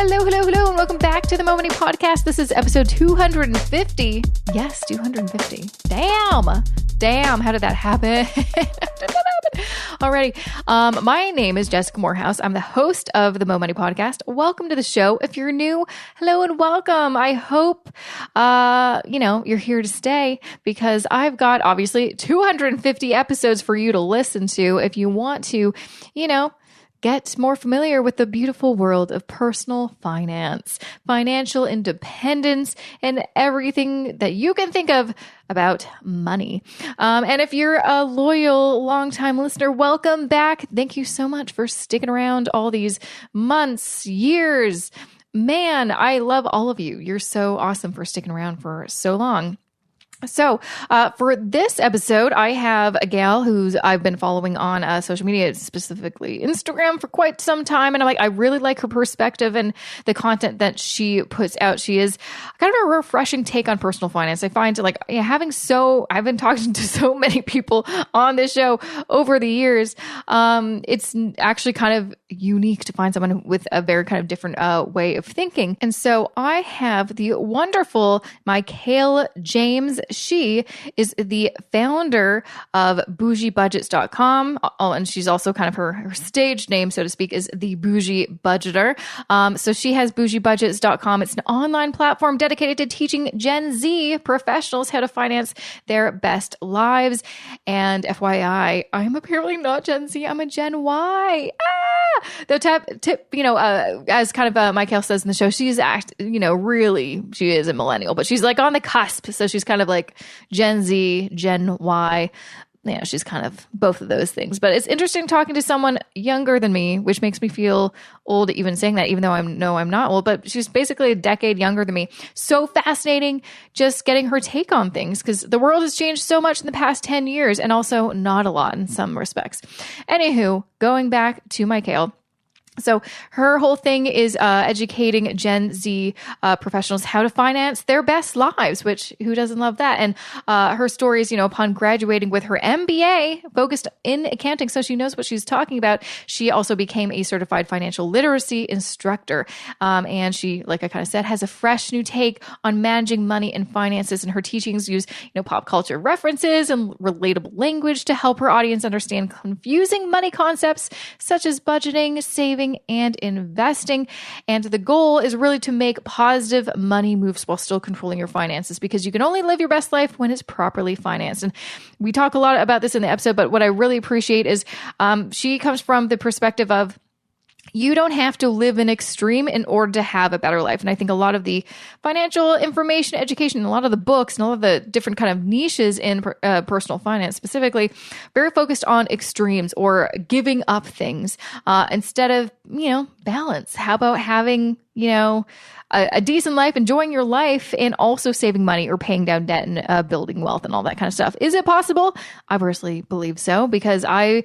Hello, and welcome back to the Mo Money Podcast. This is episode 250. Yes, 250. Damn, how did that happen? Alrighty. My name is Jessica Morehouse. I'm the host of the Mo Money Podcast. Welcome to the show. If you're new, hello and welcome. I hope, you're here to stay because I've got obviously 250 episodes for you to listen to if you want to, get more familiar with the beautiful world of personal finance, financial independence, and everything that you can think of about money. And if you're a loyal, longtime listener, welcome back. Thank you so much for sticking around all these months, years. Man, I love all of you. You're so awesome for sticking around for so long. So, for this episode, I have a gal who's I've been following on social media, specifically Instagram, for quite some time. And I really like her perspective and the content that she puts out. She is kind of a refreshing take on personal finance. I find I've been talking to so many people on this show over the years. It's actually kind of unique to find someone with a very kind of different way of thinking. And so I have the wonderful Mykail James. She is the founder of bougiebudgets.com. And she's also kind of her stage name, so to speak, is the Bougie Budgeter. So she has bougiebudgets.com. It's an online platform dedicated to teaching Gen Z professionals how to finance their best lives. And FYI, I'm apparently not Gen Z. I'm a Gen Y. The tip, as kind of Mykail says in the show, she's really, she is a millennial, but she's on the cusp. So she's kind of like Gen Z, Gen Y. Yeah, she's kind of both of those things. But it's interesting talking to someone younger than me, which makes me feel old even saying that, even though I'm not old. But she's basically a decade younger than me. So fascinating just getting her take on things because the world has changed so much in the past 10 years and also not a lot in some respects. Anywho, going back to Mykail. So her whole thing is educating Gen Z professionals how to finance their best lives, which who doesn't love that? And her story is, upon graduating with her MBA focused in accounting, so she knows what she's talking about. She also became a certified financial literacy instructor. And she, like I kind of said, has a fresh new take on managing money and finances. And her teachings use, pop culture references and relatable language to help her audience understand confusing money concepts such as budgeting, saving, and investing. And the goal is really to make positive money moves while still controlling your finances because you can only live your best life when it's properly financed. And we talk a lot about this in the episode, but what I really appreciate is she comes from the perspective of you don't have to live in extreme in order to have a better life. And I think a lot of the financial information, education, a lot of the books and all of the different kind of niches in personal finance specifically, very focused on extremes or giving up things instead of, balance. How about having, a decent life, enjoying your life, and also saving money or paying down debt and building wealth and all that kind of stuff? Is it possible? I personally believe so because I'm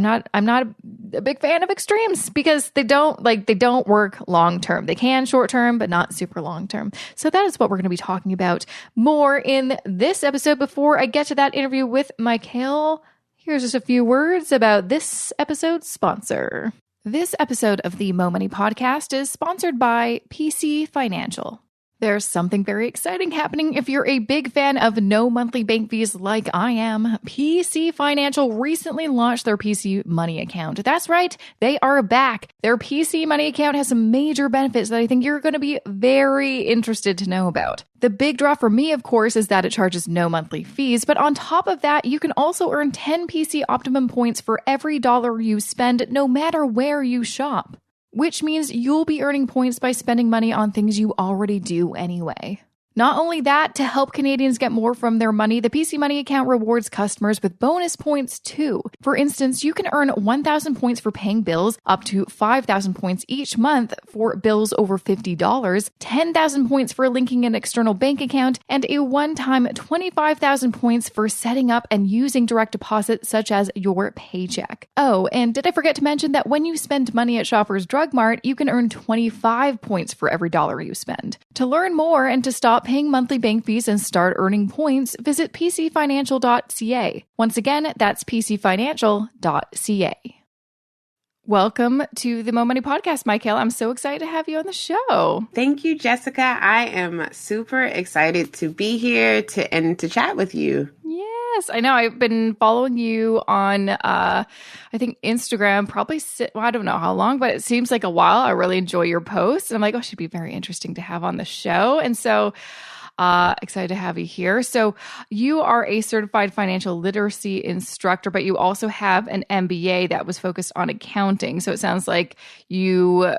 not a big fan of extremes because they don't work long term. They can short term, but not super long term. So that is what we're going to be talking about more in this episode. Before I get to that interview with Mykail, here's just a few words about this episode's sponsor. This episode of the Mo Money Podcast is sponsored by PC Financial. There's something very exciting happening if you're a big fan of no monthly bank fees like I am. PC Financial recently launched their PC Money account. That's right, they are back. Their PC Money account has some major benefits that I think you're going to be very interested to know about. The big draw for me, of course, is that it charges no monthly fees, but on top of that, you can also earn 10 PC Optimum points for every dollar you spend, no matter where you shop. Which means you'll be earning points by spending money on things you already do anyway. Not only that, to help Canadians get more from their money, the PC Money account rewards customers with bonus points too. For instance, you can earn 1,000 points for paying bills, up to 5,000 points each month for bills over $50, 10,000 points for linking an external bank account, and a one-time 25,000 points for setting up and using direct deposit such as your paycheck. Oh, and did I forget to mention that when you spend money at Shoppers Drug Mart, you can earn 25 points for every dollar you spend. To learn more and to stop paying monthly bank fees and start earning points, visit pcfinancial.ca. Once again, that's pcfinancial.ca. Welcome to the Mo Money Podcast, Mykail. I'm so excited to have you on the show. Thank you, Jessica. I am super excited to be here to chat with you. Yes, I know. I've been following you on, I think Instagram, probably, I don't know how long, but it seems like a while. I really enjoy your posts. And I'm like, oh, she'd be very interesting to have on the show. And so excited to have you here. So you are a certified financial literacy instructor, but you also have an MBA that was focused on accounting. So it sounds like you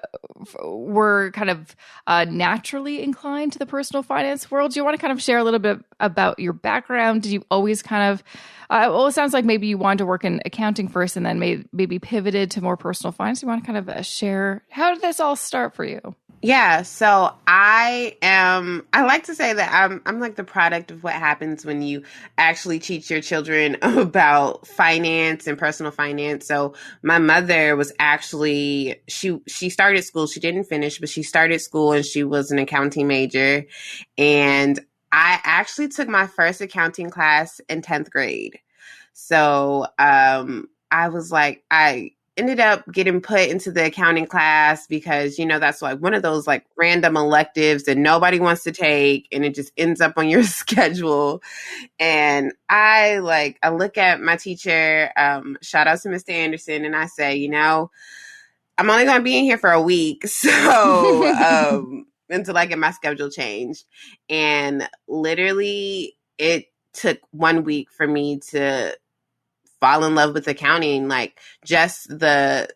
were kind of naturally inclined to the personal finance world. Do you want to kind of share a little bit about your background? Did you always kind of, well, it sounds like maybe you wanted to work in accounting first and then maybe pivoted to more personal finance. You want to kind of share, how did this all start for you? Yeah, so I like to say that I'm like the product of what happens when you actually teach your children about finance and personal finance. So my mother was actually, she started school, she didn't finish, but she started school and she was an accounting major. And I actually took my first accounting class in 10th grade. So I was like, I ended up getting put into the accounting class because, that's like one of those like random electives that nobody wants to take and it just ends up on your schedule. And I look at my teacher, shout out to Mr. Anderson, and I say, I'm only going to be in here for a week. So until I get my schedule changed. And literally it took 1 week for me to fall in love with accounting. Like just the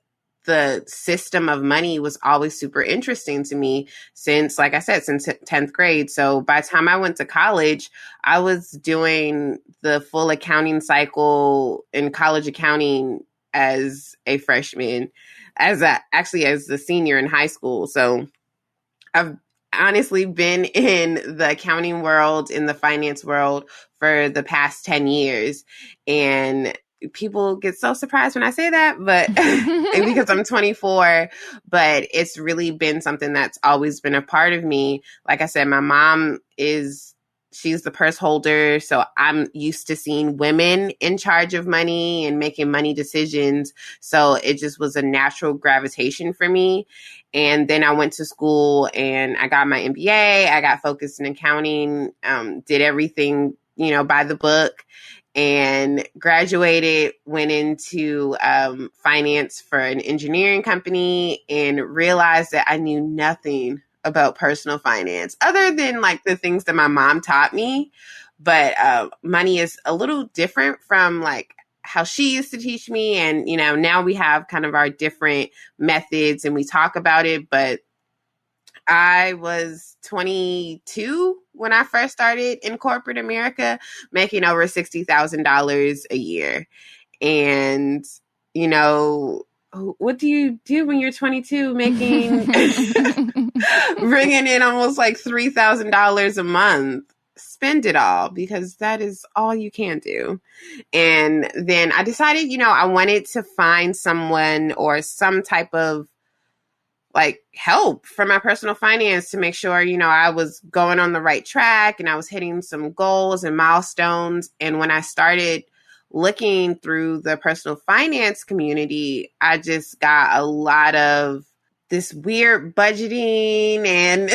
system of money was always super interesting to me since, like I said, since 10th grade. So by the time I went to college, I was doing the full accounting cycle in college accounting as a freshman, as the senior in high school. So I've honestly been in the accounting world, in the finance world for the past 10 years. And people get so surprised when I say that, but because I'm 24, but it's really been something that's always been a part of me. Like I said, my mom she's the purse holder. So I'm used to seeing women in charge of money and making money decisions. So it just was a natural gravitation for me. And then I went to school and I got my MBA. I got focused in accounting, did everything, by the book, and graduated, went into finance for an engineering company, and realized that I knew nothing about personal finance other than like the things that my mom taught me. But money is a little different from like how she used to teach me. And, now we have kind of our different methods and we talk about it. But I was 22 when I first started in corporate America, making over $60,000 a year. And, what do you do when you're 22 making, bringing in almost like $3,000 a month? Spend it all, because that is all you can do. And then I decided, I wanted to find someone or some type of like help for my personal finance to make sure, I was going on the right track and I was hitting some goals and milestones. And when I started looking through the personal finance community, I just got a lot of this weird budgeting and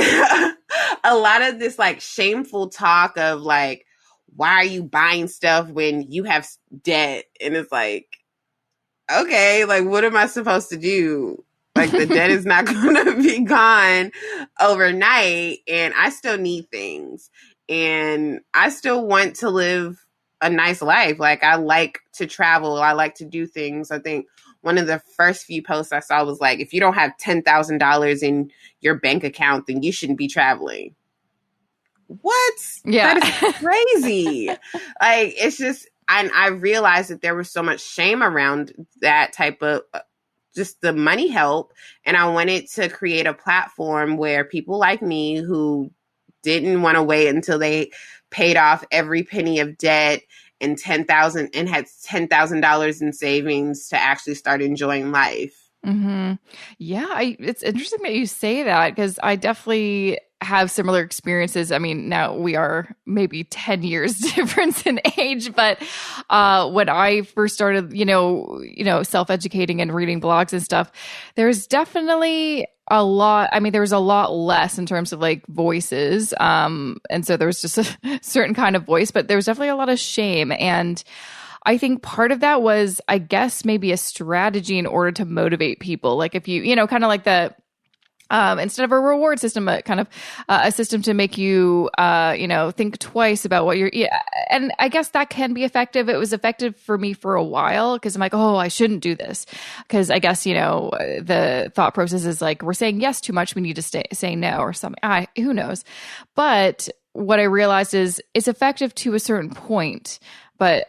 a lot of this like shameful talk of like, why are you buying stuff when you have debt? And it's like, okay, like, what am I supposed to do? Like, the debt is not going to be gone overnight, and I still need things, and I still want to live a nice life. Like, I like to travel. I like to do things. I think one of the first few posts I saw was like, if you don't have $10,000 in your bank account, then you shouldn't be traveling. What? Yeah. That is crazy. Like, it's just, and I realized that there was so much shame around that type of just the money help. And I wanted to create a platform where people like me who didn't want to wait until they paid off every penny of debt and had $10,000 in savings to actually start enjoying life. Mm-hmm. Yeah, it's interesting that you say that, because I definitely have similar experiences. I mean, now we are maybe 10 years difference in age, but when I first started, self-educating and reading blogs and stuff, there's definitely a lot. I mean, there was a lot less in terms of like voices. And so there was just a certain kind of voice, but there was definitely a lot of shame. And I think part of that was, I guess, maybe a strategy in order to motivate people. Like if you, kind of like the, instead of a reward system, kind of a system to make you, think twice about what you're. Yeah, and I guess that can be effective. It was effective for me for a while because I'm like, oh, I shouldn't do this because I guess the thought process is like we're saying yes too much. We need to say no or something. Who knows? But what I realized is it's effective to a certain point. But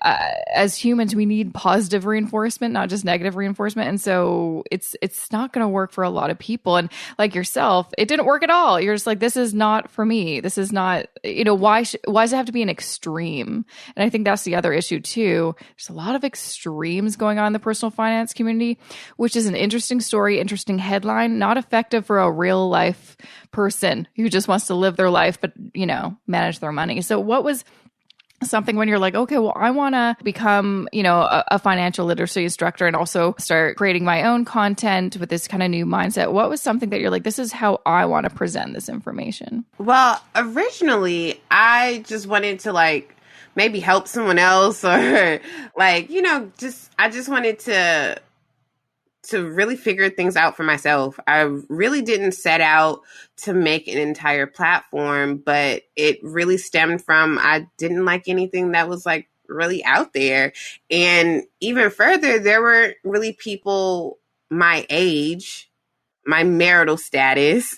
as humans, we need positive reinforcement, not just negative reinforcement. And so it's not going to work for a lot of people. And like yourself, it didn't work at all. You're just like, this is not for me. This is not, why does it have to be an extreme? And I think that's the other issue too. There's a lot of extremes going on in the personal finance community, which is an interesting story, interesting headline, not effective for a real life person who just wants to live their life, but, manage their money. So what was something when you're like, okay, well, I want to become, a financial literacy instructor and also start creating my own content with this kind of new mindset? What was something that you're like, this is how I want to present this information? Well, originally, I just wanted to like maybe help someone else or like, I just wanted to really figure things out for myself. I really didn't set out to make an entire platform, but it really stemmed from I didn't like anything that was like really out there. And even further, there were really people my age, my marital status,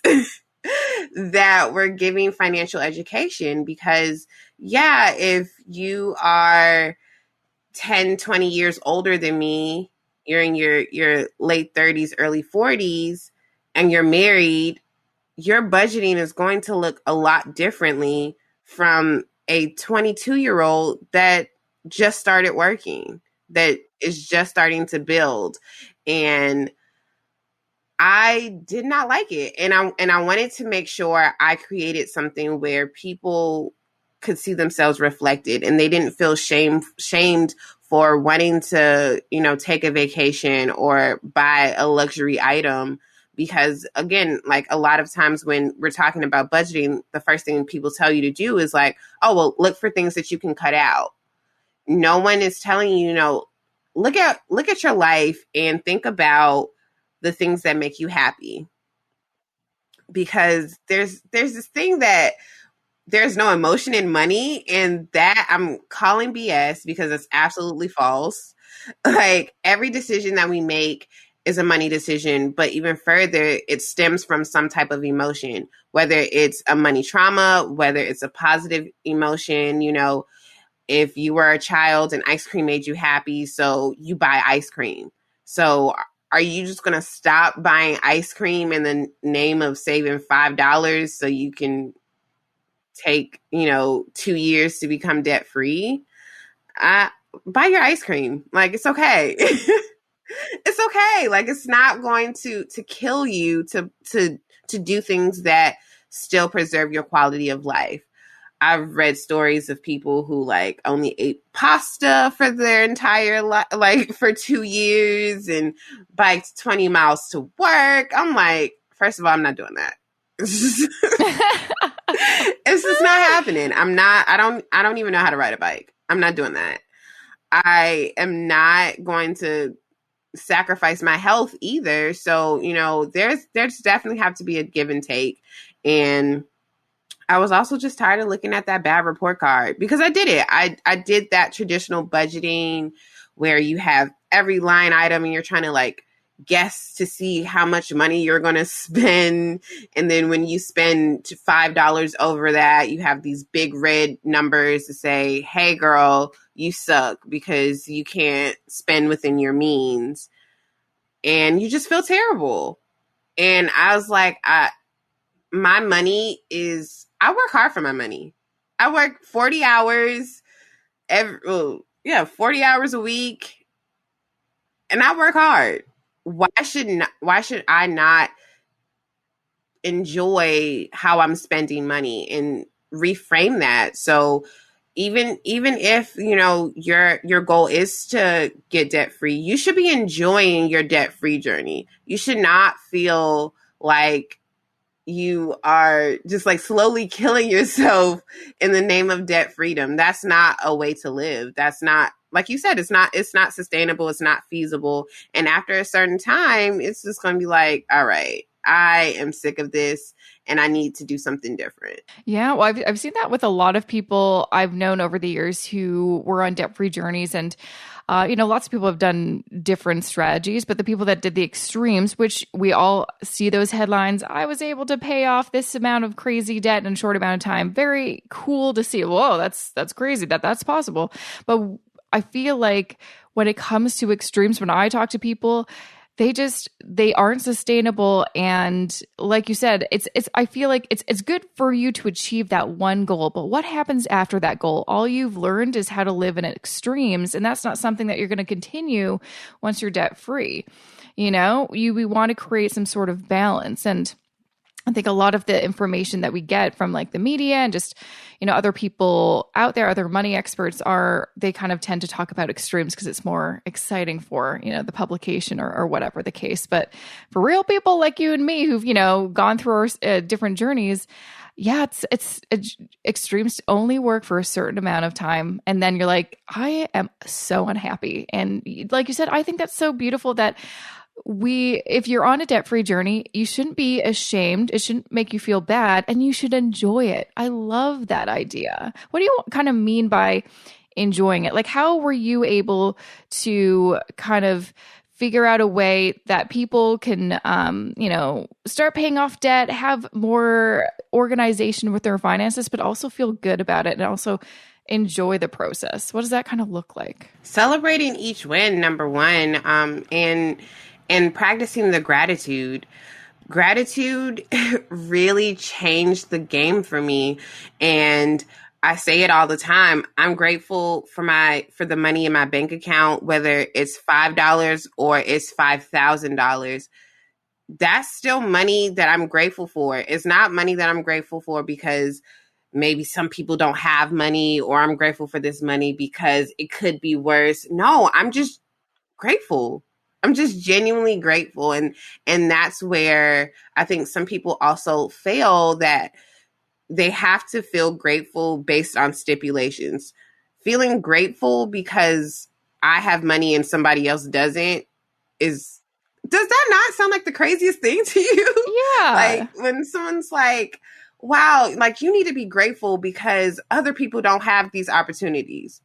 that were giving financial education because, yeah, if you are 10, 20 years older than me, you're in your late 30s, early 40s, and you're married, your budgeting is going to look a lot differently from a 22-year-old that just started working, that is just starting to build. And I did not like it. And I wanted to make sure I created something where people could see themselves reflected and they didn't feel shamed for wanting to, take a vacation or buy a luxury item. Because again, like a lot of times when we're talking about budgeting, the first thing people tell you to do is like, oh, well, look for things that you can cut out. No one is telling you, look at your life and think about the things that make you happy. Because there's this thing that there's no emotion in money, and that I'm calling BS because it's absolutely false. Like every decision that we make is a money decision, but even further, it stems from some type of emotion, whether it's a money trauma, whether it's a positive emotion. If you were a child and ice cream made you happy, so you buy ice cream. So are you just going to stop buying ice cream in the name of saving $5 so you can take, 2 years to become debt free? Buy your ice cream. Like, it's okay. It's okay. Like, it's not going to kill you to do things that still preserve your quality of life. I've read stories of people who like only ate pasta for their entire life, like for 2 years, and biked 20 miles to work. I'm like, first of all, I'm not doing that. It's just not happening. I don't even know how to ride a bike. I'm not doing that. I am not going to sacrifice my health either. So, there's definitely have to be a give and take. And I was also just tired of looking at that bad report card because I did it. I did that traditional budgeting where you have every line item and you're trying to like guess to see how much money you're going to spend. And then when you spend $5 over that, you have these big red numbers to say, hey girl, you suck because you can't spend within your means. And you just feel terrible. And I was like, my money is, I work hard for my money. I work 40 hours 40 hours a week, and I work hard. Why should I not enjoy how I'm spending money and reframe that. So even if, you know, your goal is to get debt free, you should be enjoying your debt free journey. You should not feel like you are just like slowly killing yourself in the name of debt freedom. That's not a way to live. That's not, like you said, it's not sustainable. It's not feasible. And after a certain time, it's just going to be like, all right, I am sick of this and I need to do something different. Yeah, well, I've seen that with a lot of people I've known over the years who were on debt-free journeys. And, lots of people have done different strategies, but the people that did the extremes, which we all see those headlines, I was able to pay off this amount of crazy debt in a short amount of time. Very cool to see. Whoa, that's crazy that's possible. But I feel like when it comes to extremes, when I talk to people, they aren't sustainable. And like you said, I feel like it's good for you to achieve that one goal, but what happens after that goal? All you've learned is how to live in extremes, and that's not something that you're going to continue once you're debt free. We want to create some sort of balance. And I think a lot of the information that we get from like the media and just, other people out there, other money experts they kind of tend to talk about extremes because it's more exciting for, the publication or whatever the case. But for real people like you and me who've, gone through our different journeys, yeah, it's extremes only work for a certain amount of time. And then you're like, I am so unhappy. And like you said, I think that's so beautiful that if you're on a debt-free journey, you shouldn't be ashamed. It shouldn't make you feel bad, and you should enjoy it. I love that idea. What do you kind of mean by enjoying it? Like, how were you able to kind of figure out a way that people can, start paying off debt, have more organization with their finances, but also feel good about it and also enjoy the process? What does that kind of look like? Celebrating each win, number one, and practicing the gratitude. Gratitude really changed the game for me. And I say it all the time. I'm grateful for the money in my bank account, whether it's $5 or it's $5,000. That's still money that I'm grateful for. It's not money that I'm grateful for because maybe some people don't have money, or I'm grateful for this money because it could be worse. No, I'm just grateful. I'm just genuinely grateful. And that's where I think some people also fail, that they have to feel grateful based on stipulations. Feeling grateful because I have money and somebody else doesn't does that not sound like the craziest thing to you? Yeah. Like when someone's like, wow, like you need to be grateful because other people don't have these opportunities.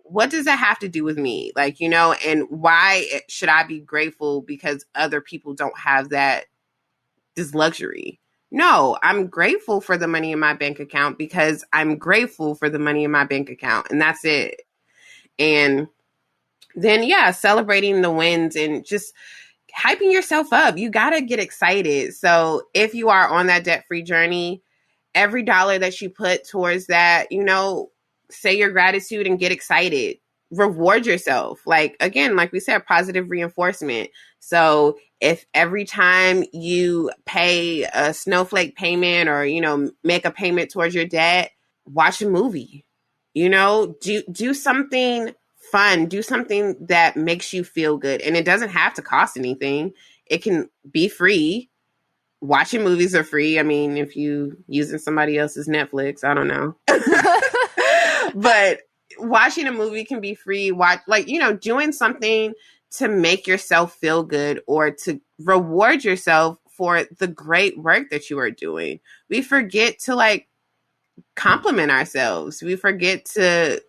What does that have to do with me? Like, and why should I be grateful because other people don't have this luxury? No, I'm grateful for the money in my bank account because I'm grateful for the money in my bank account, and that's it. And then, yeah, celebrating the wins and just hyping yourself up. You got to get excited. So if you are on that debt-free journey, every dollar that you put towards that, say your gratitude and get excited. Reward yourself. Like, again, like we said, positive reinforcement. So if every time you pay a snowflake payment or, make a payment towards your debt, watch a movie, do something fun, do something that makes you feel good. And it doesn't have to cost anything. It can be free. Watching movies are free. I mean, if you using somebody else's Netflix, I don't know. But watching a movie can be free. Doing something to make yourself feel good or to reward yourself for the great work that you are doing. We forget to compliment ourselves. We forget to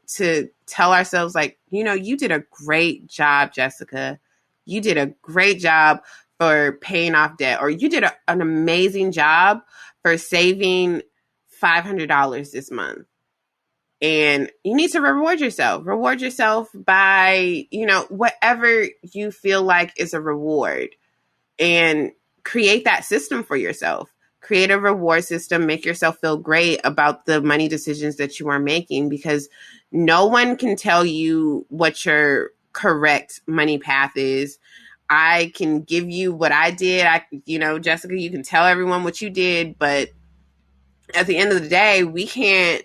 tell ourselves you did a great job, Jessica. You did a great job for paying off debt, or you did an amazing job for saving $500 this month. And you need to reward yourself. Reward yourself by, whatever you feel like is a reward, and create that system for yourself. Create a reward system. Make yourself feel great about the money decisions that you are making, because no one can tell you what your correct money path is. I can give you what I did. Jessica, you can tell everyone what you did, but at the end of the day, we can't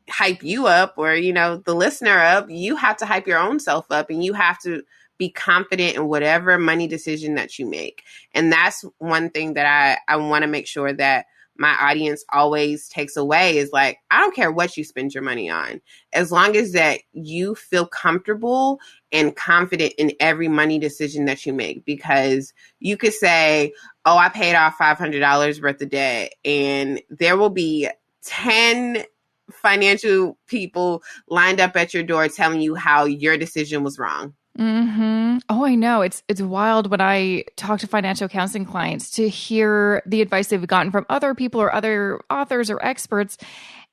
hype you up or, the listener up. You have to hype your own self up, and you have to be confident in whatever money decision that you make. And that's one thing that I want to make sure that my audience always takes away is like, I don't care what you spend your money on, as long as that you feel comfortable and confident in every money decision that you make. Because you could say, oh, I paid off $500 worth of debt, and there will be 10 financial people lined up at your door telling you how your decision was wrong. Mm-hmm. Oh, I know. It's wild when I talk to financial counseling clients to hear the advice they've gotten from other people or other authors or experts.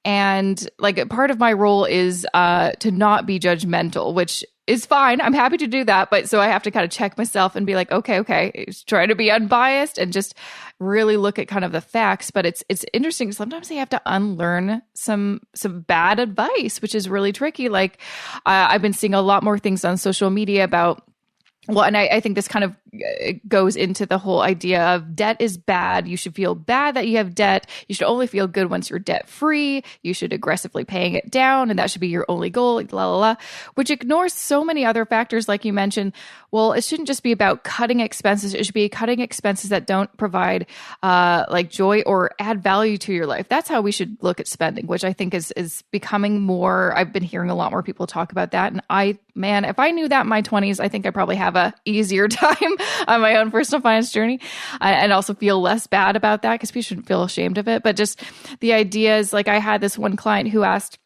And like part of my role is to not be judgmental, which is fine. I'm happy to do that. But so I have to kind of check myself and be like, okay, try to be unbiased and just really look at kind of the facts. But it's interesting. Sometimes you have to unlearn some bad advice, which is really tricky. Like I've been seeing a lot more things on social media about, well, and I think this kind of goes into the whole idea of debt is bad. You should feel bad that you have debt. You should only feel good once you're debt free. You should aggressively paying it down, and that should be your only goal, la la la, which ignores so many other factors, like you mentioned. Well, it shouldn't just be about cutting expenses. It should be cutting expenses that don't provide like joy or add value to your life. That's how we should look at spending, which I think is becoming more. I've been hearing a lot more people talk about that, and man, if I knew that in my 20s, I think I probably have a easier time on my own personal finance journey, and also feel less bad about that, because people shouldn't feel ashamed of it. But just the idea is, like, I had this one client who asked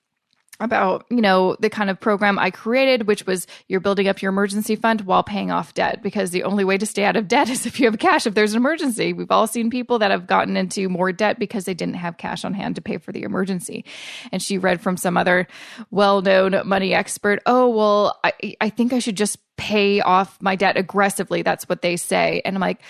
about, the kind of program I created, which was you're building up your emergency fund while paying off debt, because the only way to stay out of debt is if you have cash, if there's an emergency. We've all seen people that have gotten into more debt because they didn't have cash on hand to pay for the emergency. And she read from some other well-known money expert, oh, well, I think I should just pay off my debt aggressively. That's what they say. And I'm like,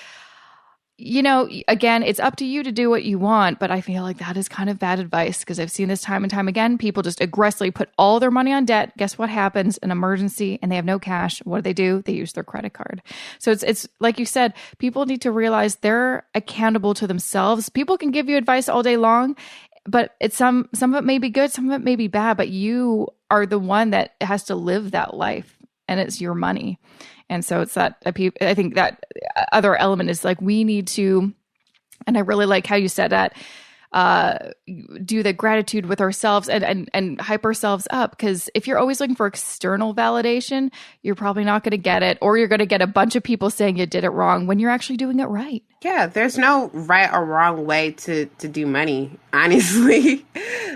again, it's up to you to do what you want, but I feel like that is kind of bad advice, because I've seen this time and time again. People just aggressively put all their money on debt. Guess what happens? An emergency, and they have no cash. What do? They use their credit card. So it's like you said, people need to realize they're accountable to themselves. People can give you advice all day long, but some of it may be good, some of it may be bad, but you are the one that has to live that life, and it's your money. And so it's that, I think that other element is like, we need to, and I really like how you said that, do the gratitude with ourselves and hype ourselves up. Because if you're always looking for external validation, you're probably not going to get it, or you're going to get a bunch of people saying you did it wrong when you're actually doing it right. Yeah, there's no right or wrong way to do money, honestly.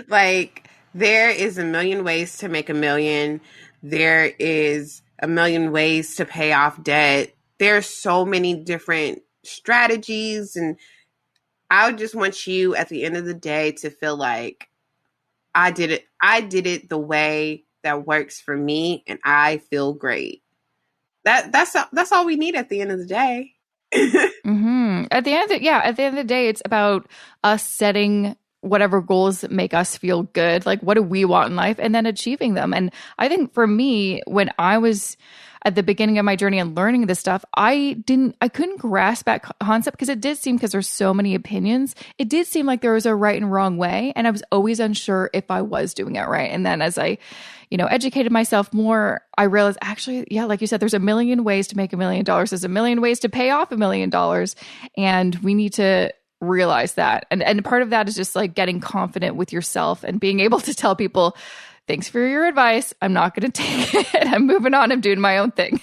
Like, there is a million ways to make a million. There is a million ways to pay off debt. There's so many different strategies, and I just want you at the end of the day to feel like I did it the way that works for me, and I feel great. That's all we need at the end of the day. Mm-hmm. At the end of the day, it's about us setting whatever goals make us feel good. Like, what do we want in life, and then achieving them. And I think for me, when I was at the beginning of my journey and learning this stuff, I couldn't grasp that concept, because because there's so many opinions, it did seem like there was a right and wrong way. And I was always unsure if I was doing it right. And then as I, educated myself more, I realized actually, yeah, like you said, there's a million ways to make $1 million. There's a million ways to pay off $1 million. And we need to realize that. And part of that is just like getting confident with yourself and being able to tell people, thanks for your advice, I'm not going to take it. I'm moving on. I'm doing my own thing.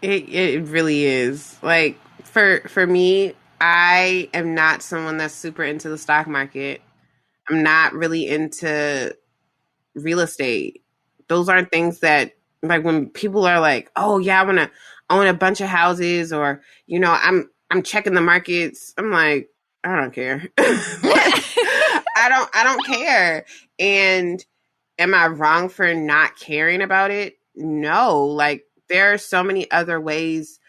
It really is. Like, for me, I am not someone that's super into the stock market. I'm not really into real estate. Those aren't things that, like, when people are like, oh yeah, I want to own a bunch of houses, or, I'm checking the markets. I'm like, I don't care. I don't care. And am I wrong for not caring about it? No. Like, there are so many other ways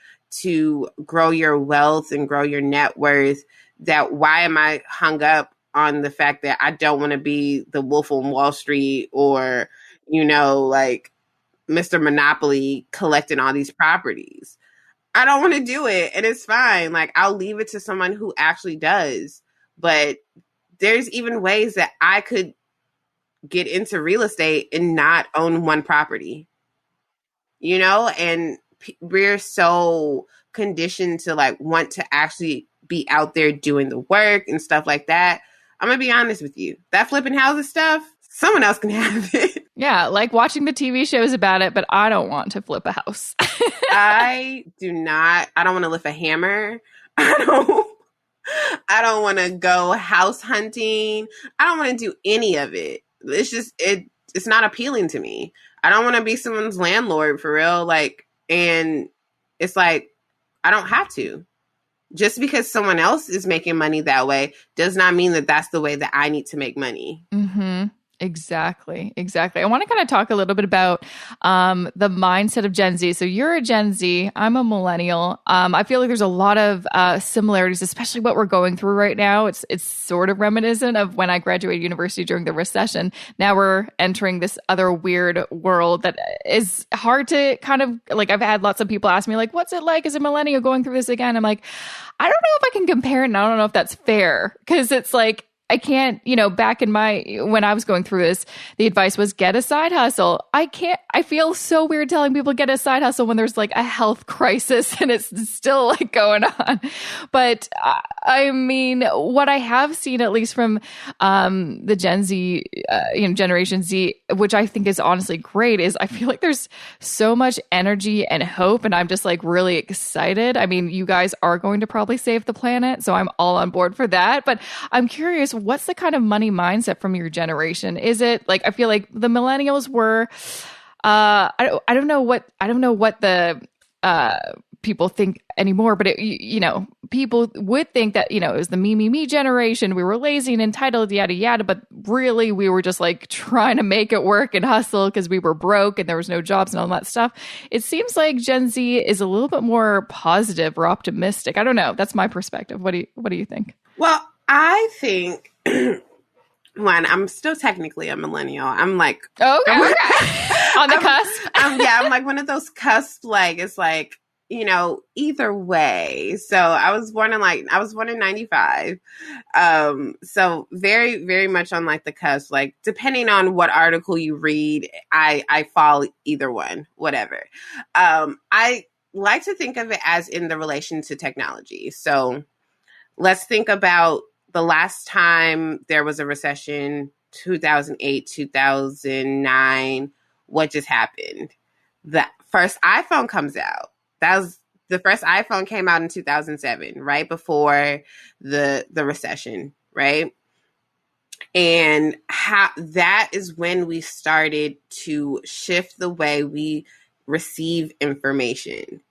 to grow your wealth and grow your net worth, that why am I hung up on the fact that I don't want to be the Wolf on Wall Street, or, like Mr. Monopoly collecting all these properties? I don't want to do it, and it's fine. Like, I'll leave it to someone who actually does. But there's even ways that I could get into real estate and not own one property, and we're so conditioned to like want to actually be out there doing the work and stuff like that. I'm gonna be honest with you, that flipping houses stuff, someone else can have it. Yeah, like watching the TV shows about it, but I don't want to flip a house. I don't want to lift a hammer. I don't want to go house hunting. I don't want to do any of it. It's not appealing to me. I don't want to be someone's landlord for real. Like, and it's like, I don't have to. Just because someone else is making money that way does not mean that that's the way that I need to make money. Mm-hmm. Exactly. I want to kind of talk a little bit about the mindset of Gen Z. So you're a Gen Z, I'm a millennial. I feel like there's a lot of similarities, especially what we're going through right now. It's sort of reminiscent of when I graduated university during the recession. Now we're entering this other weird world that is hard to kind of like. I've had lots of people ask me like, what's it like as a millennial going through this again? I'm like, I don't know if I can compare it, and I don't know if that's fair, because it's like, I can't, back when I was going through this, the advice was get a side hustle. I feel so weird telling people get a side hustle when there's like a health crisis and it's still like going on. But I mean, what I have seen, at least from the Gen Z, Generation Z, which I think is honestly great, is I feel like there's so much energy and hope. And I'm just like really excited. I mean, you guys are going to probably save the planet, so I'm all on board for that. But I'm curious, what's the kind of money mindset from your generation? Is it like, I feel like the millennials were, I don't know what the people think anymore, but people would think that, it was the me generation. We were lazy and entitled, yada, yada. But really, we were just like trying to make it work and hustle because we were broke and there was no jobs and all that stuff. It seems like Gen Z is a little bit more positive or optimistic. I don't know. That's my perspective. What do you think? Well, I think I'm still technically a millennial. I'm like, on the cusp. I'm like one of those cusp. Like, it's like, either way. So I was born in 95. So very, very much on like the cusp. Like, depending on what article you read, I fall either one, whatever. I like to think of it as in the relation to technology. So let's think about the last time there was a recession, 2008, 2009, what just happened? The first iPhone comes out. The first iPhone came out in 2007, right before the recession, right? And that is when we started to shift the way we receive information.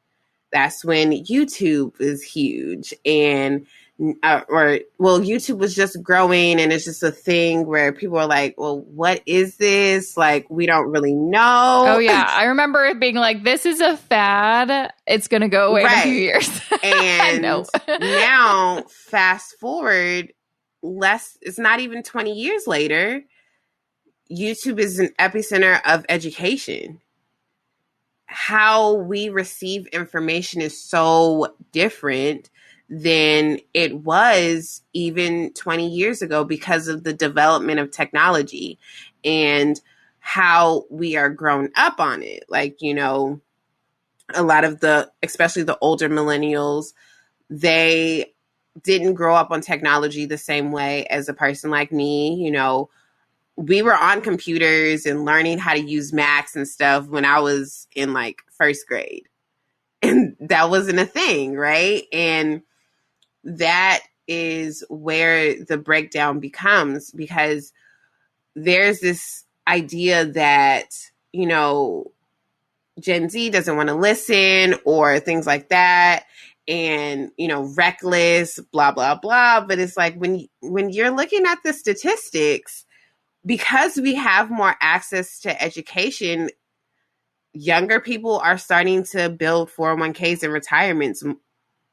That's when YouTube is huge, and YouTube was just growing, and it's just a thing where people are like, well, what is this? Like, we don't really know. Oh yeah. I remember it being like, this is a fad. It's going to go away in a few years. And now fast forward it's not even 20 years later, YouTube is an epicenter of education. How we receive information is so different than it was even 20 years ago because of the development of technology and how we are grown up on it. Like, a lot of especially the older millennials, they didn't grow up on technology the same way as a person like me. We were on computers and learning how to use Macs and stuff when I was in like first grade. And that wasn't a thing, right? And that is where the breakdown becomes, because there's this idea that, Gen Z doesn't want to listen or things like that. And, reckless, blah, blah, blah. But it's like when you're looking at the statistics, because we have more access to education, younger people are starting to build 401ks and retirements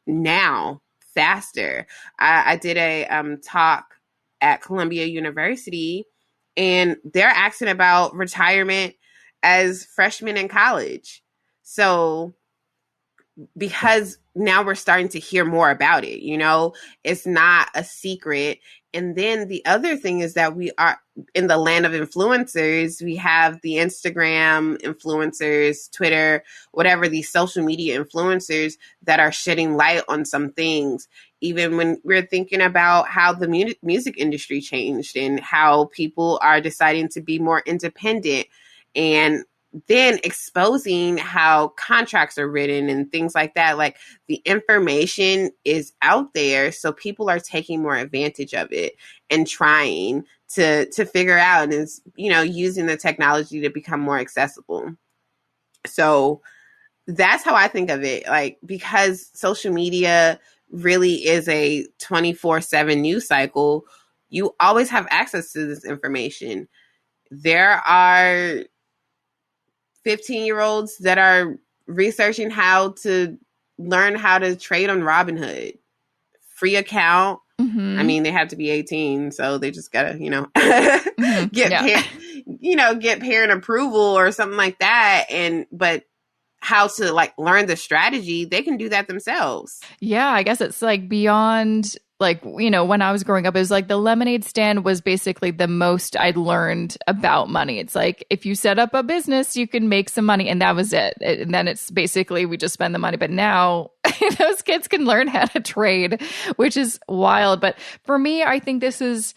now faster. I did a talk at Columbia University, and they're asking about retirement as freshmen in college. So because now we're starting to hear more about it, it's not a secret. And then the other thing is that we are in the land of influencers. We have the Instagram influencers, Twitter, whatever, these social media influencers that are shedding light on some things. Even when we're thinking about how the music industry changed and how people are deciding to be more independent, and then exposing how contracts are written and things like that. Like, the information is out there, so people are taking more advantage of it and trying to figure out, and is, using the technology to become more accessible. So that's how I think of it. Like, because social media really is a 24/7 news cycle, you always have access to this information. There are 15-year-olds that are researching how to learn how to trade on Robinhood. Free account. Mm-hmm. I mean, they have to be 18, so they just gotta, mm-hmm. get parent approval or something like that. But how to learn the strategy, they can do that themselves. Yeah, I guess it's beyond when I was growing up, it was the lemonade stand was basically the most I'd learned about money. It's if you set up a business, you can make some money, and that was it. And then it's basically we just spend the money. But now those kids can learn how to trade, which is wild. But for me, I think this is.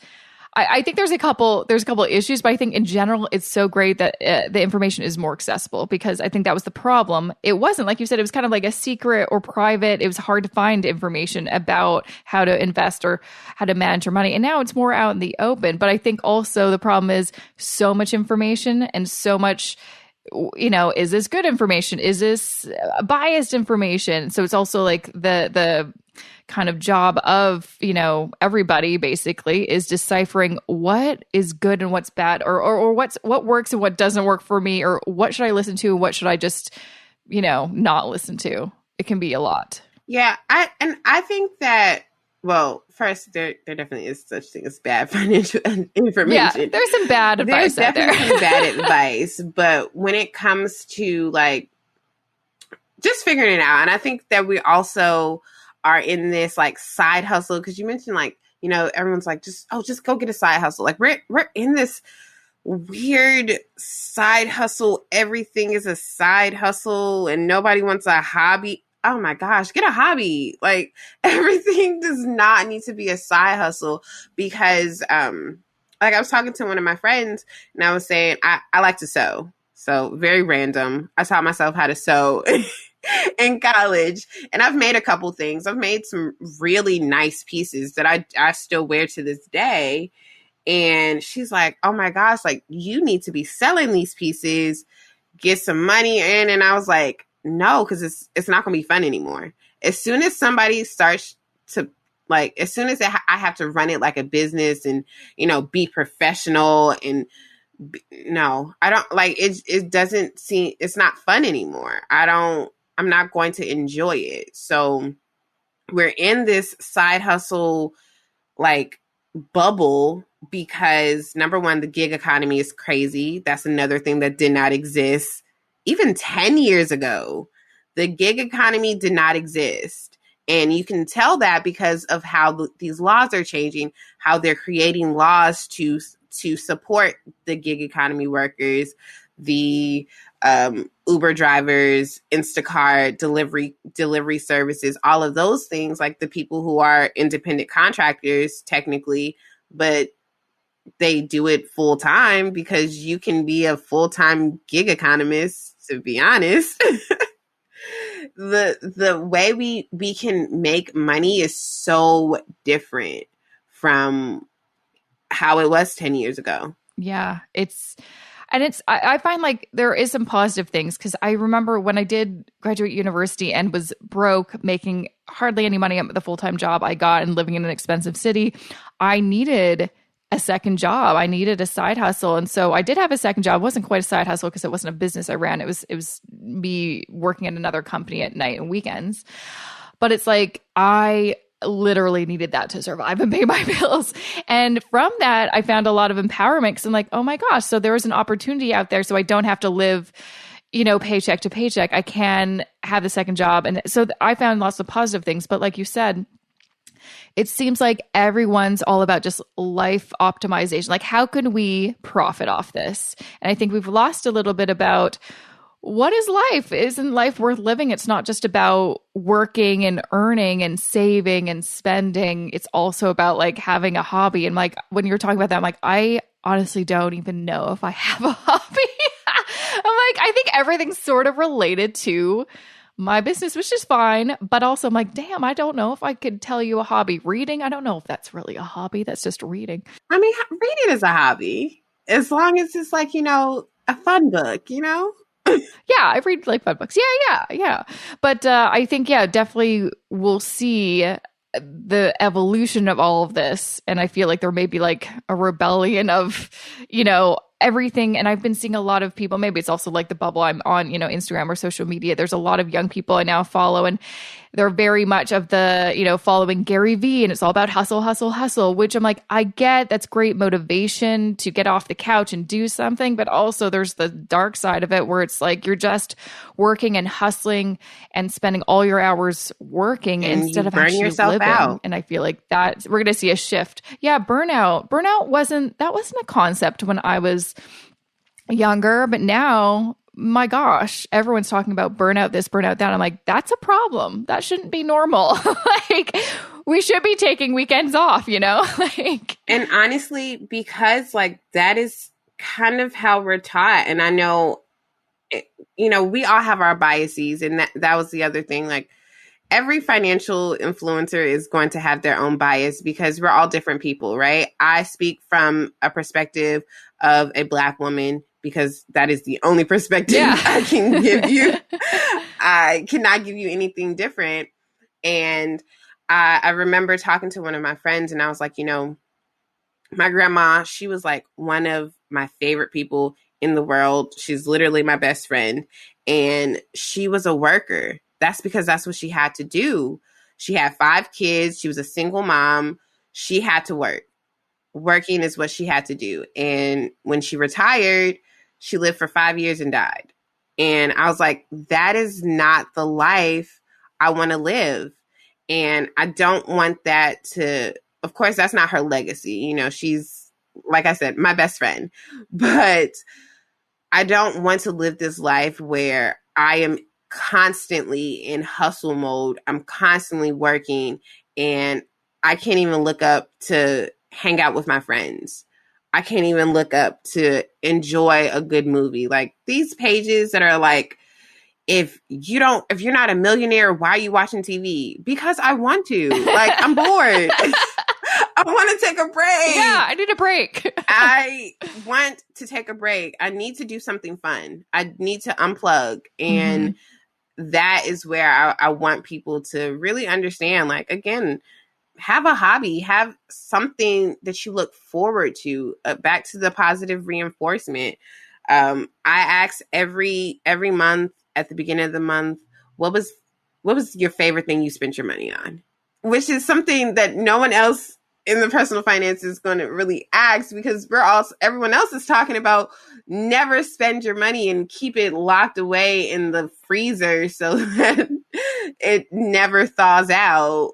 I think there's a couple issues, but I think in general, it's so great that the information is more accessible, because I think that was the problem. It wasn't, like you said, it was kind of like a secret or private. It was hard to find information about how to invest or how to manage your money. And now it's more out in the open. But I think also the problem is so much information and so much, is this good information? Is this biased information? So it's also the kind of job of, everybody basically is deciphering what is good and what's bad, or what works and what doesn't work for me, or what should I listen to and what should I just, not listen to. It can be a lot. Yeah. I think that, well, first, there definitely is such thing as bad financial information. Yeah, there's some bad advice out there. There's definitely some bad advice. But when it comes to just figuring it out, and I think that we also are in this side hustle, because you mentioned everyone's just go get a side hustle. We're in this weird side hustle. Everything is a side hustle, and nobody wants a hobby. Oh my gosh, get a hobby. Everything does not need to be a side hustle, because I was talking to one of my friends, and I was saying I like to sew. So very random. I taught myself how to sew in college, and I've made a couple things. I've made some really nice pieces that I still wear to this day. And she's like, oh my gosh, you need to be selling these pieces, get some money in. And I was like, no, because it's not going to be fun anymore. As soon as somebody starts to as soon as I have to run it like a business and, be professional, and no, I don't it doesn't seem, it's not fun anymore. I'm not going to enjoy it. So we're in this side hustle bubble, because number one, the gig economy is crazy. That's another thing that did not exist even 10 years ago. The gig economy did not exist. And you can tell that because of how these laws are changing, how they're creating laws to support the gig economy workers, the Uber drivers, Instacart, delivery services, all of those things, the people who are independent contractors technically, but they do it full time, because you can be a full-time gig economist, to be honest. The way we can make money is so different from how it was 10 years ago. Yeah, I find there is some positive things, because I remember when I did graduate university and was broke, making hardly any money at the full-time job I got and living in an expensive city, I needed a second job. I needed a side hustle. And so I did have a second job. It wasn't quite a side hustle because it wasn't a business I ran. It was me working at another company at night and weekends. But it's I literally needed that to survive and pay my bills. And from that, I found a lot of empowerment, because I'm oh my gosh, so there is an opportunity out there, so I don't have to live paycheck to paycheck. I can have the second job. And so I found lots of positive things. But like you said, it seems like everyone's all about just life optimization. Like, how can we profit off this? And I think we've lost a little bit about what is life? Isn't life worth living? It's not just about working and earning and saving and spending. It's also about like having a hobby. And like when you're talking about that, I'm like, I honestly don't even know if I have a hobby. I'm like, I think everything's sort of related to my business, which is fine. But also I'm like, damn, I don't know if I could tell you a hobby. Reading, I don't know if that's really a hobby. That's just reading. I mean, reading is a hobby as long as it's like, a fun book, Yeah, I read like fun books. Yeah. But I think, definitely we'll see the evolution of all of this. And I feel like there may be like a rebellion of, everything. And I've been seeing a lot of people, maybe it's also like the bubble I'm on, Instagram or social media. There's a lot of young people I now follow, and they're very much of the, following Gary Vee, and it's all about hustle, hustle, hustle, which I'm like, I get that's great motivation to get off the couch and do something. But also there's the dark side of it where it's like you're just working and hustling and spending all your hours working and instead of burn actually yourself living. out. And I feel like that we're going to see a shift. Yeah, burnout. Burnout wasn't a concept when I was younger, but now, my gosh, everyone's talking about burnout this, burnout that. I'm like, that's a problem. That shouldn't be normal. Like, we should be taking weekends off, like. And honestly, because like that is kind of how we're taught. And I know, we all have our biases, and that was the other thing. Like, every financial influencer is going to have their own bias because we're all different people, right? I speak from a perspective of a Black woman because that is the only perspective I can give you. I cannot give you anything different. And I remember talking to one of my friends, and I was like, my grandma, she was like one of my favorite people in the world. She's literally my best friend. And she was a worker. That's because that's what she had to do. She had 5 kids. She was a single mom. She had to work. Working is what she had to do. And when she retired, she lived for 5 years and died. And I was like, that is not the life I want to live. And I don't want that to, of course, that's not her legacy. She's, like I said, my best friend. But I don't want to live this life where I am constantly in hustle mode. I'm constantly working, and I can't even look up to hang out with my friends. I can't even look up to enjoy a good movie. Like, these pages that are like, if you're not a millionaire, why are you watching TV? Because I want to. Like, I'm bored. I want to take a break. Yeah, I need a break. I want to take a break. I need to do something fun. I need to unplug. And that is where I want people to really understand, like, again, have a hobby, have something that you look forward to. Back to the positive reinforcement. I ask every month at the beginning of the month, what was your favorite thing you spent your money on? Which is something that no one else in the personal finance is going to really ask, because everyone else is talking about never spend your money and keep it locked away in the freezer so that it never thaws out.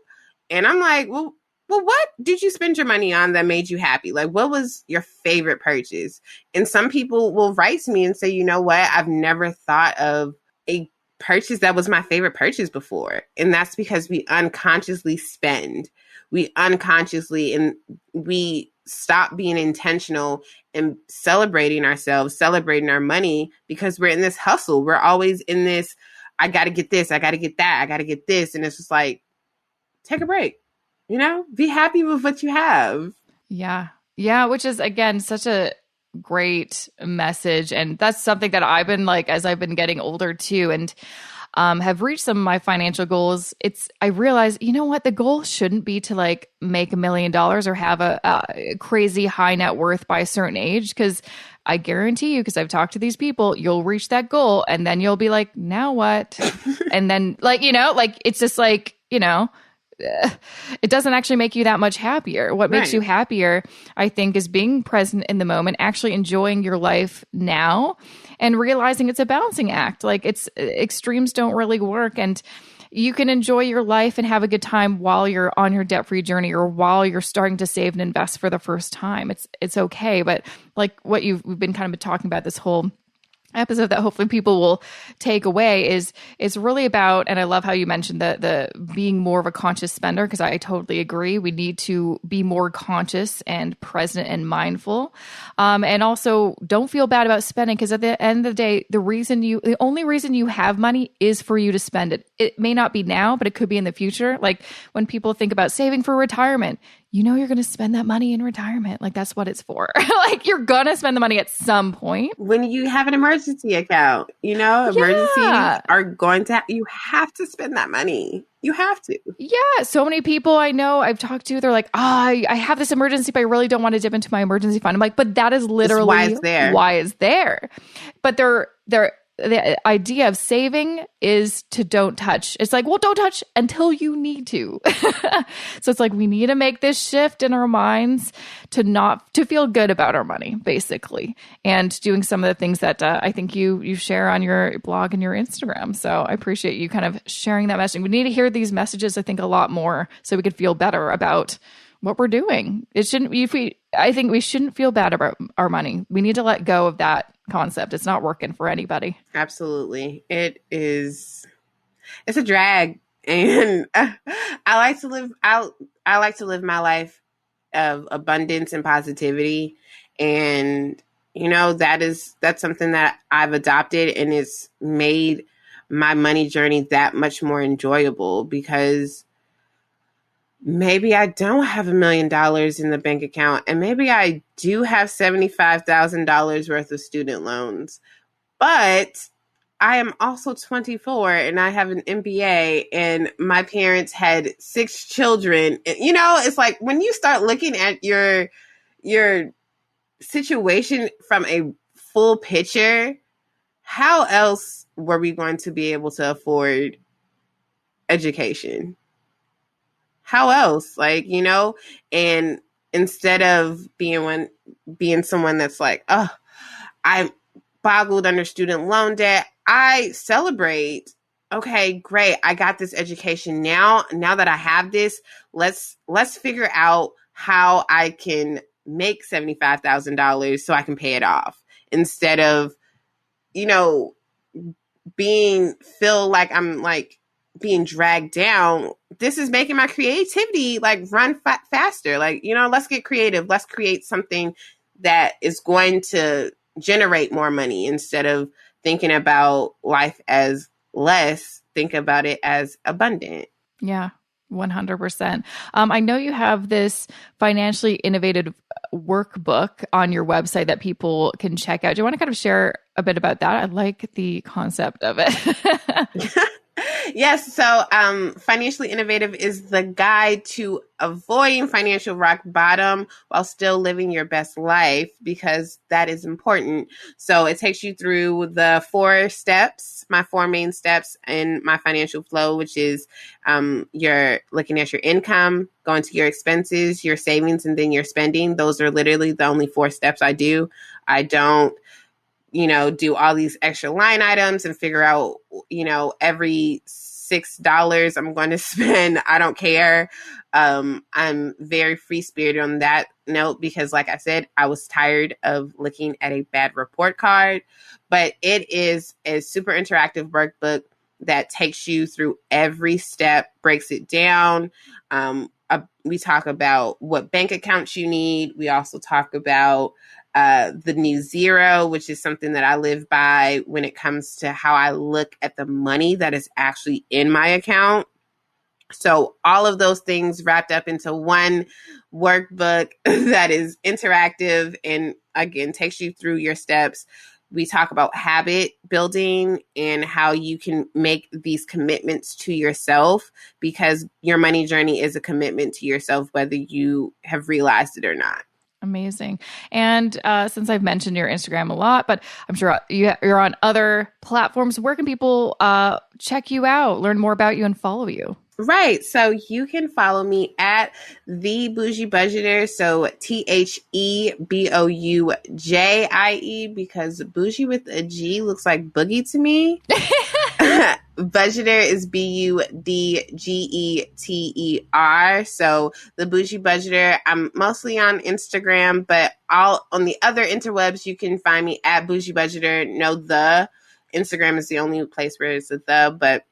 And I'm like, well, what did you spend your money on that made you happy? Like, what was your favorite purchase? And some people will write to me and say, you know what? I've never thought of a purchase that was my favorite purchase before. And that's because we unconsciously spend. We unconsciously, and we stop being intentional and celebrating ourselves, celebrating our money, because we're in this hustle. We're always in this, I got to get this, I got to get that, I got to get this. And it's just like, take a break, be happy with what you have. Yeah. Yeah. Which is, again, such a great message. And that's something that I've been like, as I've been getting older too, and have reached some of my financial goals. I realize, you know what? The goal shouldn't be to like make $1 million or have a crazy high net worth by a certain age. Because I guarantee you, because I've talked to these people, you'll reach that goal and then you'll be like, now what? And then like, it's just like, it doesn't actually make you that much happier. What makes Right. you happier, I think, is being present in the moment, actually enjoying your life now, and realizing it's a balancing act. Like, it's extremes don't really work, and you can enjoy your life and have a good time while you're on your debt-free journey, or while you're starting to save and invest for the first time. It's okay. But like what we've been kind of talking about this whole episode, that hopefully people will take away, is it's really about, and I love how you mentioned the being more of a conscious spender, because I totally agree. We need to be more conscious and present and mindful, and also don't feel bad about spending, because at the end of the day, the only reason you have money is for you to spend it. It may not be now, but it could be in the future. Like when people think about saving for retirement, you're going to spend that money in retirement. Like that's what it's for. Like you're going to spend the money at some point. When you have an emergency account, emergencies are going to, you have to spend that money. You have to. Yeah. So many people I know I've talked to, they're like, I have this emergency, but I really don't want to dip into my emergency fund. I'm like, but that is literally why it's there. But the idea of saving is to don't touch. It's like, well, don't touch until you need to. So it's like, we need to make this shift in our minds to feel good about our money, basically, and doing some of the things that I think you share on your blog and your Instagram. So I appreciate you kind of sharing that messaging. We need to hear these messages, I think, a lot more, so we could feel better about what we're doing. I think we shouldn't feel bad about our money. We need to let go of that concept. It's not working for anybody. Absolutely. It's a drag. And I like to live my life of abundance and positivity. And, that's something that I've adopted, and it's made my money journey that much more enjoyable, because maybe I don't have $1 million in the bank account, and maybe I do have $75,000 worth of student loans, but I am also 24 and I have an MBA, and my parents had 6 children. It's like when you start looking at your situation from a full picture, how else were we going to be able to afford education? How else? And instead of being someone that's like, oh, I'm boggled under student loan debt, I celebrate, okay, great, I got this education now. Now that I have this, let's figure out how I can make $75,000 so I can pay it off, instead of, feel like I'm like being dragged down. This is making my creativity run faster. Let's get creative. Let's create something that is going to generate more money, instead of thinking about life as less. Think about it as abundant. Yeah, 100%. I know you have this financially innovative workbook on your website that people can check out. Do you want to kind of share a bit about that? I like the concept of it. Yes. So Financially Innovative is the guide to avoiding financial rock bottom while still living your best life, because that is important. So it takes you through the 4 steps, my 4 main steps in my financial flow, which is you're looking at your income, going to your expenses, your savings, and then your spending. Those are literally the only 4 steps I do. I don't do all these extra line items and figure out, every $6 I'm going to spend. I don't care. I'm very free spirited on that note, because like I said, I was tired of looking at a bad report card. But it is a super interactive workbook that takes you through every step, breaks it down. We talk about what bank accounts you need. We also talk about the new zero, which is something that I live by when it comes to how I look at the money that is actually in my account. So all of those things wrapped up into one workbook that is interactive and, again, takes you through your steps. We talk about habit building and how you can make these commitments to yourself, because your money journey is a commitment to yourself, whether you have realized it or not. Amazing. And since I've mentioned your Instagram a lot, but I'm sure you're on other platforms, where can people check you out, learn more about you, and follow you? Right. So you can follow me at the Bougie Budgeter. So THEBOUJIE, because bougie with a G looks like boogie to me. Budgeter is BUDGETER. So the Bougie Budgeter. I'm mostly on Instagram, but all on the other interwebs, you can find me at Bougie Budgeter. No, the Instagram is the only place where it's a the, but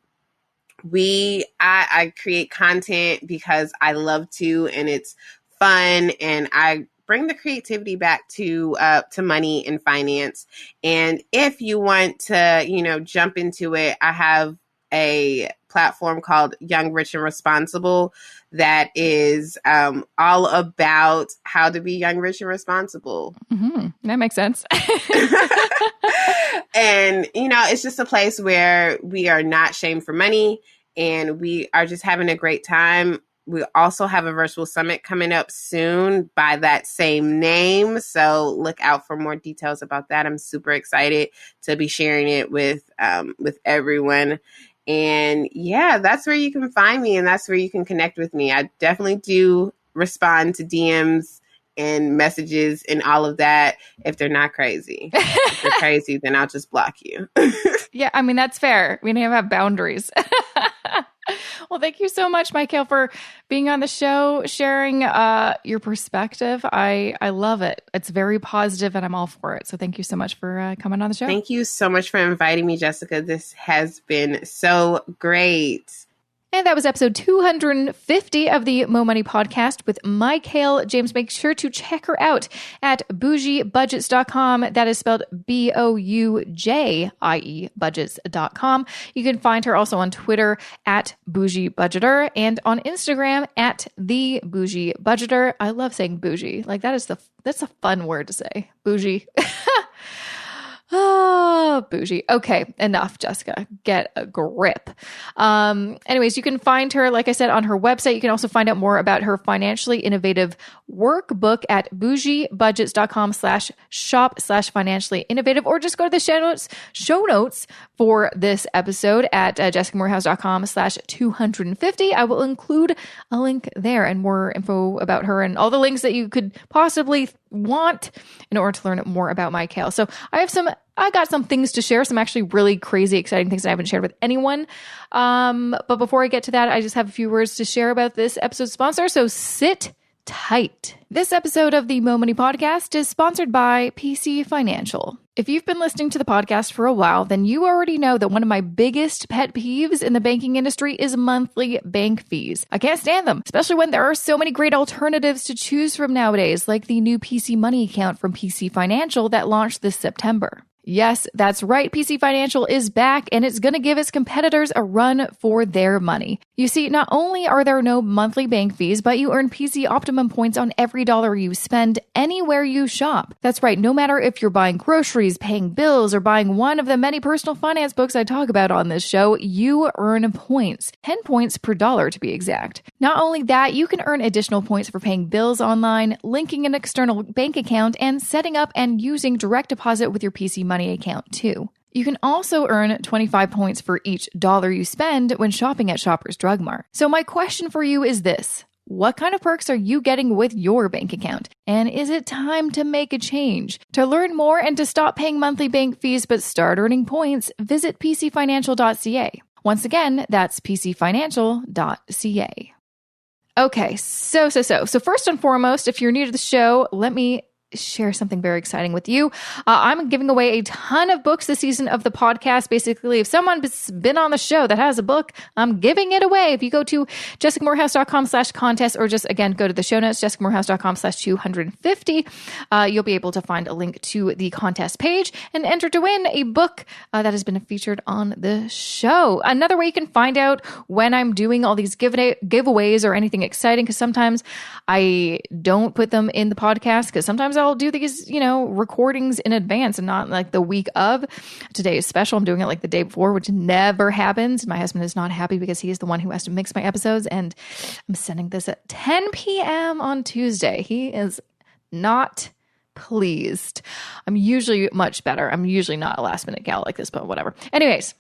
I create content because I love to, and it's fun, and I bring the creativity back to money and finance. And if you want to, jump into it, I have a platform called Young, Rich, and Responsible that is all about how to be young, rich, and responsible. Mm-hmm. That makes sense. And, it's just a place where we are not shamed for money and we are just having a great time. We also have a virtual summit coming up soon by that same name. So look out for more details about that. I'm super excited to be sharing it with everyone. And yeah, that's where you can find me and that's where you can connect with me. I definitely do respond to DMs and messages and all of that if they're not crazy. If they're crazy, then I'll just block you. Yeah, I mean, that's fair. We need to have boundaries. Well, thank you so much, Mykail, for being on the show, sharing your perspective. I love it. It's very positive and I'm all for it. So thank you so much for coming on the show. Thank you so much for inviting me, Jessica. This has been so great. And that was episode 250 of the Mo Money Podcast with Mykail James. Make sure to check her out at bougiebudgets.com. That is spelled BOUJIE budgets.com. You can find her also on Twitter at Bougie Budgeter and on Instagram at the Bougie Budgeter. I love saying bougie. Like that's a fun word to say. Bougie. Oh, bougie. Okay, enough, Jessica. Get a grip. Anyways, you can find her, like I said, on her website. You can also find out more about her financially innovative workbook at bougiebudgets.com/shop/financially innovative, or just go to the show notes for this episode at jessicamorehouse.com/250. I will include a link there and more info about her and all the links that you could possibly want in order to learn more about Mykail. So I got some things to share, some actually really crazy, exciting things that I haven't shared with anyone. But before I get to that, I just have a few words to share about this episode's sponsor. So sit tight. This episode of the Mo Money Podcast is sponsored by PC Financial. If you've been listening to the podcast for a while, then you already know that one of my biggest pet peeves in the banking industry is monthly bank fees. I can't stand them, especially when there are so many great alternatives to choose from nowadays, like the new PC Money account from PC Financial that launched this September. Yes, that's right. PC Financial is back and it's going to give its competitors a run for their money. You see, not only are there no monthly bank fees, but you earn PC Optimum points on every dollar you spend anywhere you shop. That's right. No matter if you're buying groceries, paying bills, or buying one of the many personal finance books I talk about on this show, you earn points. 10 points per dollar to be exact. Not only that, you can earn additional points for paying bills online, linking an external bank account, and setting up and using direct deposit with your PC Money account too. You can also earn 25 points for each dollar you spend when shopping at Shoppers Drug Mart. So my question for you is this: what kind of perks are you getting with your bank account? And is it time to make a change? To learn more and to stop paying monthly bank fees but start earning points, visit pcfinancial.ca. Once again, that's pcfinancial.ca. Okay, so first and foremost, if you're new to the show, let me share something very exciting with you. I'm giving away a ton of books this season of the podcast. Basically, if someone's been on the show that has a book, I'm giving it away. If you go to jessicamorehouse.com/contest, or just again, go to the show notes, jessicamorehouse.com/250, you'll be able to find a link to the contest page and enter to win a book that has been featured on the show. Another way you can find out when I'm doing all these giveaways or anything exciting, because sometimes I don't put them in the podcast, because sometimes I'll do these, recordings in advance and not like the week of. Today is special. I'm doing it like the day before, which never happens. My husband is not happy because he is the one who has to mix my episodes, and I'm sending this at 10 p.m. on Tuesday. He is not pleased. I'm usually much better. I'm usually not a last minute gal like this, but whatever. Anyways,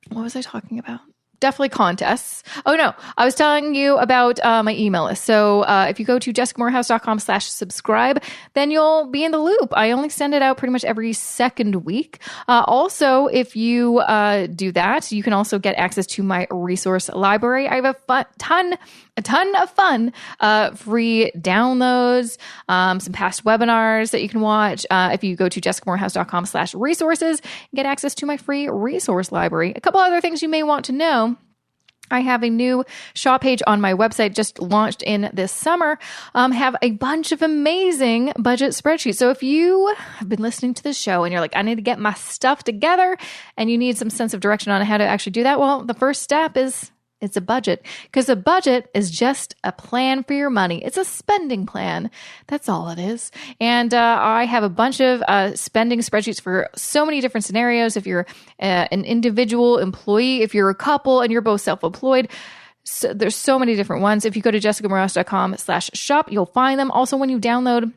what was I talking about? definitely contests. Oh no, I was telling you about my email list. So if you go to jessicamorehouse.com/subscribe, then you'll be in the loop. I only send it out pretty much every second week. Also, if you do that, you can also get access to my resource library. I have a ton of fun free downloads, some past webinars that you can watch. If you go to jessicamorehouse.com/resources, get access to my free resource library. A couple other things you may want to know. I have a new shop page on my website just launched in this summer, have a bunch of amazing budget spreadsheets. So if you have been listening to the show and you're like, I need to get my stuff together and you need some sense of direction on how to actually do that, well, the first step is it's a budget, because a budget is just a plan for your money. It's a spending plan. That's all it is. And I have a bunch of spending spreadsheets for so many different scenarios. If you're an individual employee, if you're a couple and you're both self-employed, so there's so many different ones. If you go to jessicamorehouse.com/shop, you'll find them. Also, when you download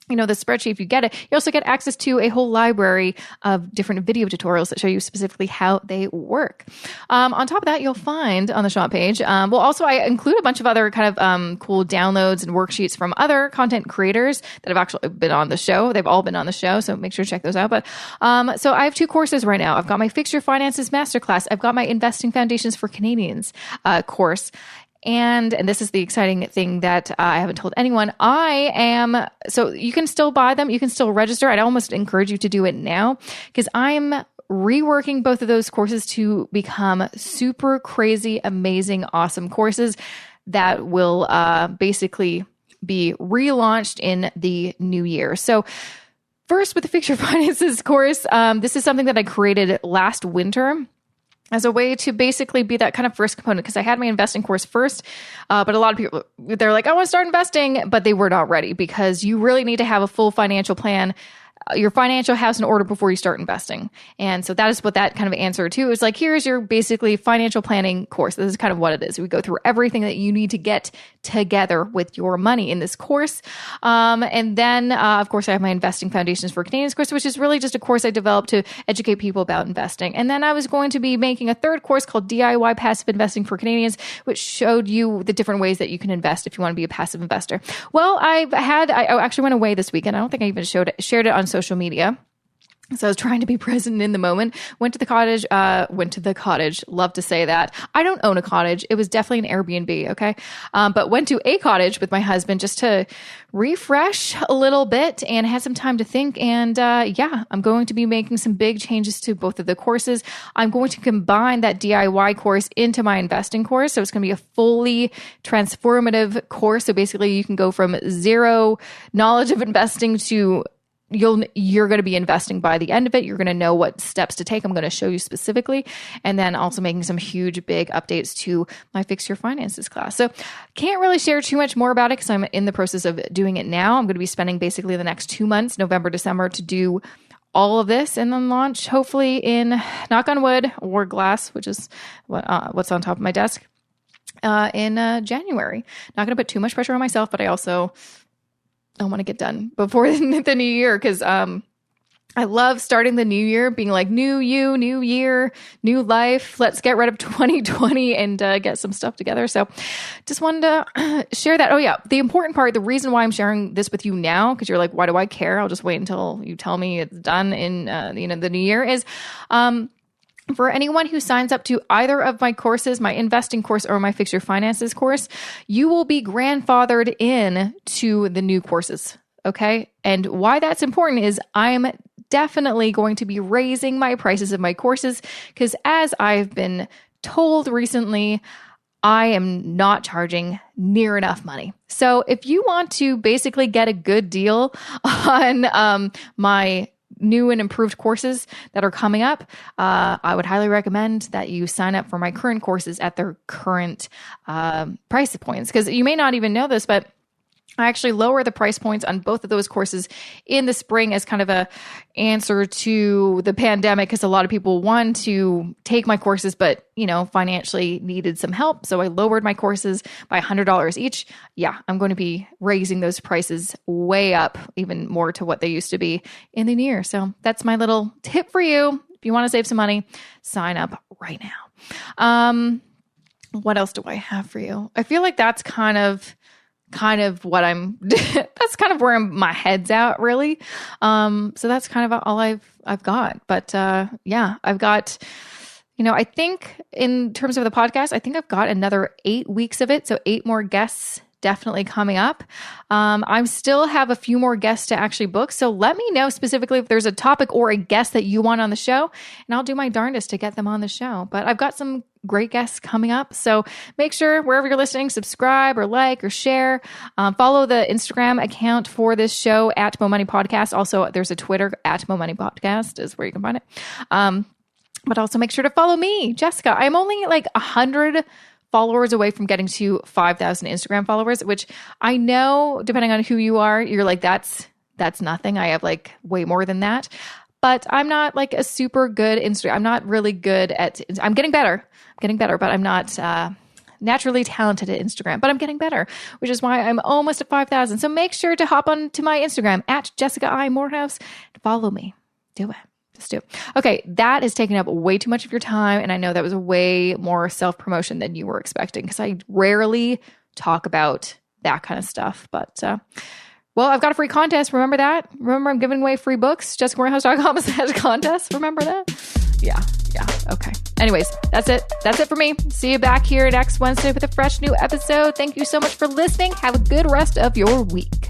the spreadsheet, if you get it, you also get access to a whole library of different video tutorials that show you specifically how they work. On top of that, you'll find on the shop page, also I include a bunch of other kind of cool downloads and worksheets from other content creators that have actually been on the show. They've all been on the show, so make sure to check those out. But so I have 2 courses right now. I've got my Fix Your Finances Masterclass. I've got my Investing Foundations for Canadians course. And this is the exciting thing that I haven't told anyone. So you can still buy them. You can still register. I'd almost encourage you to do it now, because I'm reworking both of those courses to become super crazy, amazing, awesome courses that will basically be relaunched in the new year. So first, with the Fix Your Finances course, this is something that I created last winter as a way to basically be that kind of first component, because I had my investing course first, but a lot of people, they're like, I want to start investing, but they were not ready, because you really need to have a full financial plan, your financial house in order before you start investing. And so that is what that kind of answer to is like, here's your basically financial planning course. This is kind of what it is. We go through everything that you need to get together with your money in this course. And then, of course, I have my Investing Foundations for Canadians course, which is really just a course I developed to educate people about investing. And then I was going to be making a third course called DIY Passive Investing for Canadians, which showed you the different ways that you can invest if you want to be a passive investor. Well, I actually went away this weekend. I don't think I even shared it on social media. So I was trying to be present in the moment. Went to the cottage. Love to say that. I don't own a cottage. It was definitely an Airbnb. Okay. But went to a cottage with my husband just to refresh a little bit and had some time to think. And, I'm going to be making some big changes to both of the courses. I'm going to combine that DIY course into my investing course. So it's going to be a fully transformative course. So basically you can go from zero knowledge of investing to you're going to be investing by the end of it. You're going to know what steps to take. I'm going to show you specifically. And then also making some huge, big updates to my Fix Your Finances class. So can't really share too much more about it because I'm in the process of doing it now. I'm going to be spending basically the next 2 months, November, December, to do all of this and then launch hopefully in, knock on wood, or glass, which is what's on top of my desk, in January. Not going to put too much pressure on myself, but I want to get done before the new year, because I love starting the new year being like, new you, new year, new life. Let's get rid of 2020 and get some stuff together. So just wanted to share that. Oh yeah, the important part, the reason why I'm sharing this with you now, because you're like, why do I care? I'll just wait until you tell me it's done in the new year, is for anyone who signs up to either of my courses, my investing course or my Fix Your Finances course, you will be grandfathered in to the new courses. Okay. And why that's important is I'm definitely going to be raising my prices of my courses, because as I've been told recently, I am not charging near enough money. So if you want to basically get a good deal on my new and improved courses that are coming up, I would highly recommend that you sign up for my current courses at their current price points. Because you may not even know this, but I actually lower the price points on both of those courses in the spring as kind of a answer to the pandemic, because a lot of people want to take my courses, but, financially needed some help. So I lowered my courses by $100 each. Yeah, I'm going to be raising those prices way up, even more to what they used to be in the new year. So that's my little tip for you. If you want to save some money, sign up right now. What else do I have for you? I feel like that's kind of what I'm, that's kind of where my head's at, really. So that's kind of all I've got. But, yeah, I've got, I think in terms of the podcast, I think I've got another 8 weeks of it. So 8 more guests definitely coming up. I still have a few more guests to actually book. So let me know specifically if there's a topic or a guest that you want on the show, and I'll do my darndest to get them on the show. But I've got some great guests coming up. So make sure wherever you're listening, subscribe or like or share. Follow the Instagram account for this show at Mo Money Podcast. Also, there's a Twitter at Mo Money Podcast is where you can find it. But also make sure to follow me, Jessica. I'm only like 100 followers away from getting to 5,000 Instagram followers, which I know, depending on who you are, you're like, that's nothing. I have like way more than that. But I'm not like a super good Instagram. I'm not really good at, I'm getting better, but I'm not naturally talented at Instagram, but I'm getting better, which is why I'm almost at 5,000. So make sure to hop on to my Instagram at Jessica I. Morehouse to follow me. Do it. Just do. Okay, that has taken up way too much of your time, and I know that was way more self-promotion than you were expecting because I rarely talk about that kind of stuff. But, well, I've got a free contest. Remember that? Remember I'm giving away free books? JessicaMorehouse.com/contest. Remember that? Yeah. Okay. Anyways, that's it. That's it for me. See you back here next Wednesday with a fresh new episode. Thank you so much for listening. Have a good rest of your week.